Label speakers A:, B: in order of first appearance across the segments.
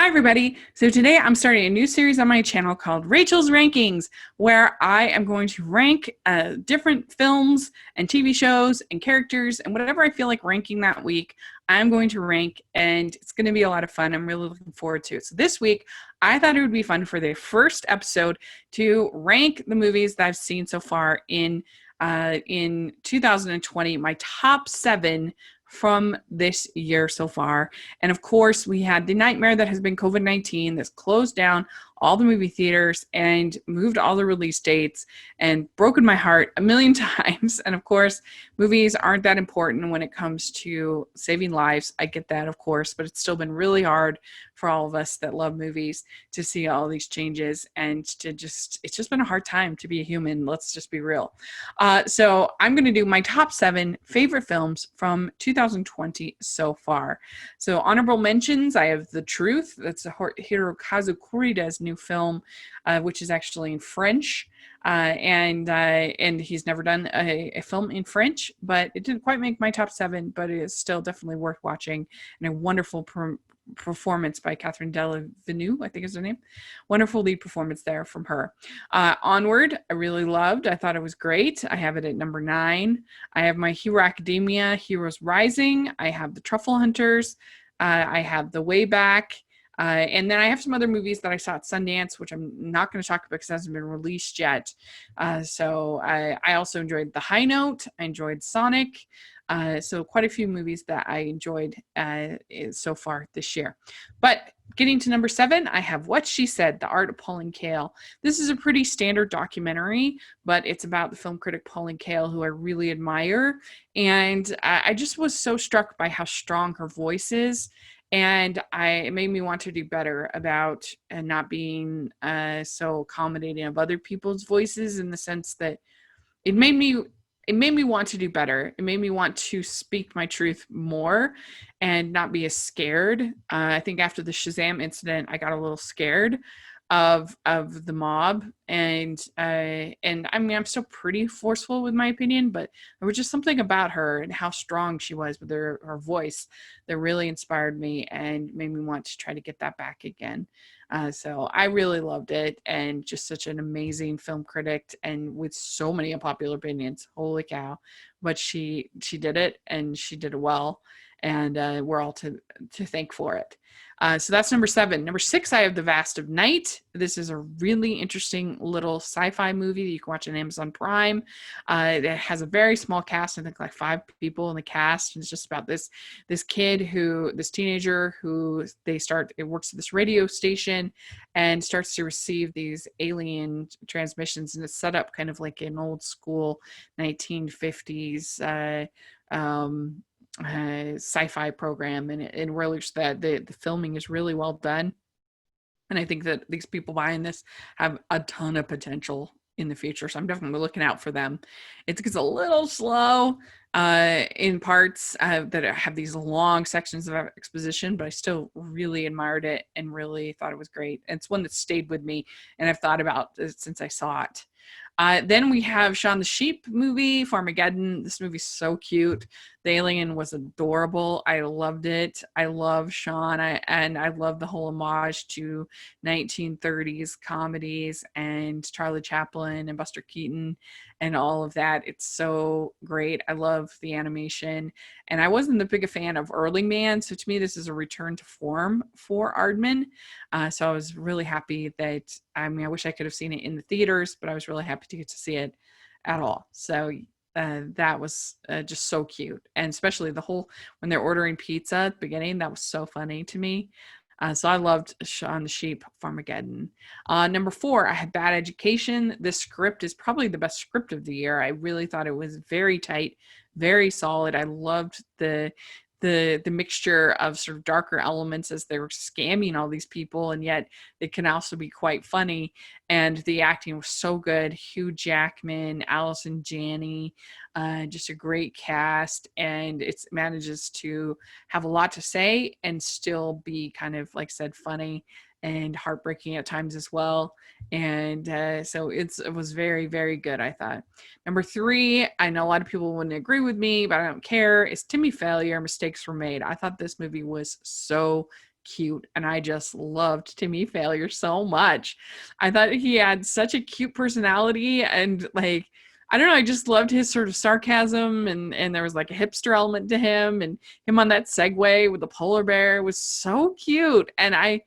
A: Hi, everybody. So today I'm starting a new series on my channel called Rachel's Rankings, where I am going to rank different films and TV shows and characters and whatever I feel like ranking that week, I'm going to rank, and it's going to be a lot of fun. I'm really looking forward to it. So this week, I thought it would be fun for the first episode to rank the movies that I've seen so far in 2020, my top 7 from this year so far. And of course, we had the nightmare that has been COVID-19 that's closed down all the movie theaters and moved all the release dates and broken my heart a million times. And of course, movies aren't that important when it comes to saving lives. I get that, of course, but it's still been really hard for all of us that love movies to see all these changes and it's just been a hard time to be a human. Let's just be real. So I'm going to do my top 7 favorite films from 2020 so far. So honorable mentions, I have The Truth. That's Hirokazu Kurida's new film, which is actually in French. And he's never done a film in French, but it didn't quite make my top 7, but it is still definitely worth watching, and a wonderful performance by Catherine Deneuve, I think is her name. Wonderful lead performance there from her. Onward, I really loved. I thought it was great. I have it at number 9. I have My Hero Academia, Heroes Rising. I have The Truffle Hunters. I have The Way Back. And then I have some other movies that I saw at Sundance, which I'm not going to talk about because it hasn't been released yet. So I also enjoyed The High Note. I enjoyed Sonic. So quite a few movies that I enjoyed so far this year. But getting to number 7, I have What She Said, The Art of Pauline Kael. This is a pretty standard documentary, but it's about the film critic Pauline Kael, who I really admire. And I just was so struck by how strong her voice is. And it made me want to do better about not being so accommodating of other people's voices, in the sense that it made me want to do better. It made me want to speak my truth more and not be as scared. I think after the Shazam incident, I got a little scared of the mob, and I mean, I'm still pretty forceful with my opinion, but there was just something about her and how strong she was with her voice that really inspired me and made me want to try to get that back again. So I really loved it, and just such an amazing film critic, and with so many unpopular opinions. Holy cow. But she did it, and she did it well, and we're all to thank for it. So that's number 7. Number 6, I have The Vast of Night. This is a really interesting little sci-fi movie that you can watch on Amazon Prime. It has a very small cast. I think like 5 people in the cast. And it's just about this teenager who it works at this radio station and starts to receive these alien transmissions. And it's set up kind of like an old school 1950s sci-fi program, and really just that the filming is really well done, and I think that these people buying this have a ton of potential in the future, so I'm definitely looking out for them. It gets a little slow in parts that have these long sections of exposition, but I still really admired it and really thought it was great. And it's one that stayed with me, and I've thought about it since I saw it. Then we have Shaun the Sheep movie, Farmageddon. This movie's so cute. The alien was adorable. I loved it. I love Shaun, and I love the whole homage to 1930s comedies and Charlie Chaplin and Buster Keaton and all of that. It's so great. I love the animation, and I wasn't the big a fan of Early Man, so to me this is a return to form for Aardman. So I was really happy that, I mean, I wish I could have seen it in the theaters, but I was really happy to get to see it at all. So that was just so cute. And especially when they're ordering pizza at the beginning, that was so funny to me. So I loved Shaun the Sheep, Farmageddon. Number 4, I had Bad Education. This script is probably the best script of the year. I really thought it was very tight, very solid. I loved the mixture of sort of darker elements as they were scamming all these people, and yet it can also be quite funny. And the acting was so good. Hugh Jackman, Allison Janney, just a great cast, and it manages to have a lot to say and still be kind of, like I said, funny and heartbreaking at times as well. And so it was very, very good, I thought. Number 3, I know a lot of people wouldn't agree with me, but I don't care, is Timmy Failure, Mistakes Were Made. I thought this movie was so cute, and I just loved Timmy Failure so much. I thought he had such a cute personality, and like, I don't know, I just loved his sort of sarcasm, and there was like a hipster element to him, and him on that Segway with the polar bear was so cute. And I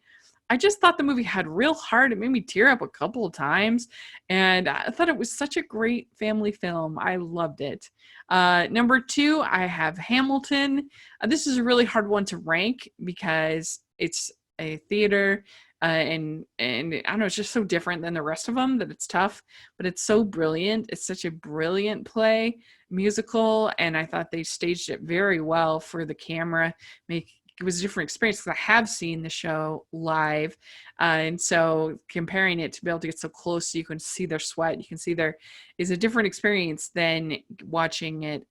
A: just thought the movie had real heart. It made me tear up a couple of times. And I thought it was such a great family film. I loved it. Number two, I have Hamilton. This is a really hard one to rank because it's a theater. And I don't know, it's just so different than the rest of them that it's tough, but it's so brilliant. It's such a brilliant play, musical, and I thought they staged it very well for the camera. Make It was a different experience because I have seen the show live. And so comparing it to be able to get so close so you can see their sweat, you can see there is a different experience than watching it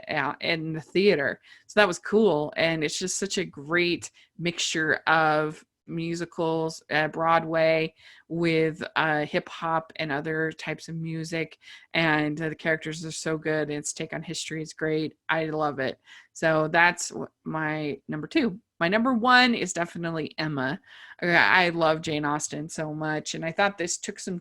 A: out in the theater. So that was cool. And it's just such a great mixture of musicals, Broadway with hip hop and other types of music. And the characters are so good. And its take on history is great. I love it. So that's my number two. My number one is definitely Emma. I love Jane Austen so much, and I thought this took some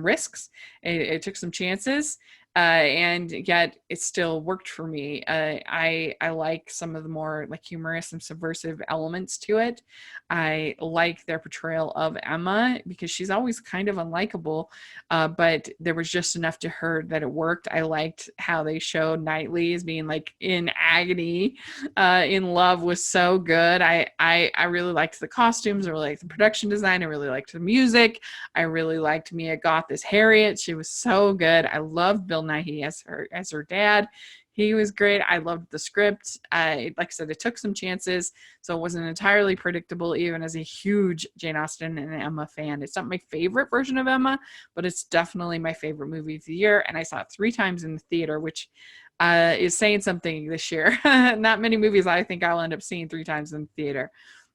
A: risks. It took some chances, and yet it still worked for me. I like some of the more like humorous and subversive elements to it. I like their portrayal of Emma because she's always kind of unlikable, but there was just enough to her that it worked. I liked how they showed Knightley as being like in agony, in love was so good. I really liked the costumes. I really liked the production design. I really liked the music. I really liked Mia Goth as Harriet. She was so good. I loved Bill Nighy as her dad. He was great. I loved the script. Like I said, it took some chances, so it wasn't entirely predictable, even as a huge Jane Austen and Emma fan. It's not my favorite version of Emma, but it's definitely my favorite movie of the year, and I saw it 3 times in the theater, which is saying something this year. Not many movies I think I'll end up seeing 3 times in the theater.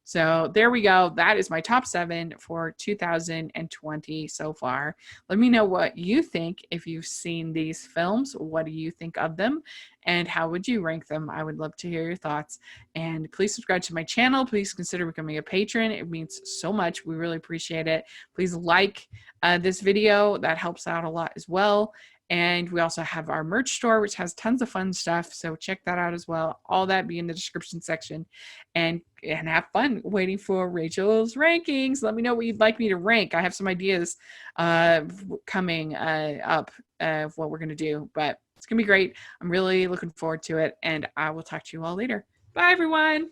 A: So there we go. That is my top 7 for 2020 so far. Let me know what you think if you've seen these films. What do you think of them? And how would you rank them? I would love to hear your thoughts. And please subscribe to my channel. Please consider becoming a patron. It means so much. We really appreciate it. Please like this video. That helps out a lot as well. And we also have our merch store, which has tons of fun stuff. So check that out as well. All that be in the description section. And have fun waiting for Rachel's rankings. Let me know what you'd like me to rank. I have some ideas coming up of what we're going to do. But it's going to be great. I'm really looking forward to it. And I will talk to you all later. Bye, everyone.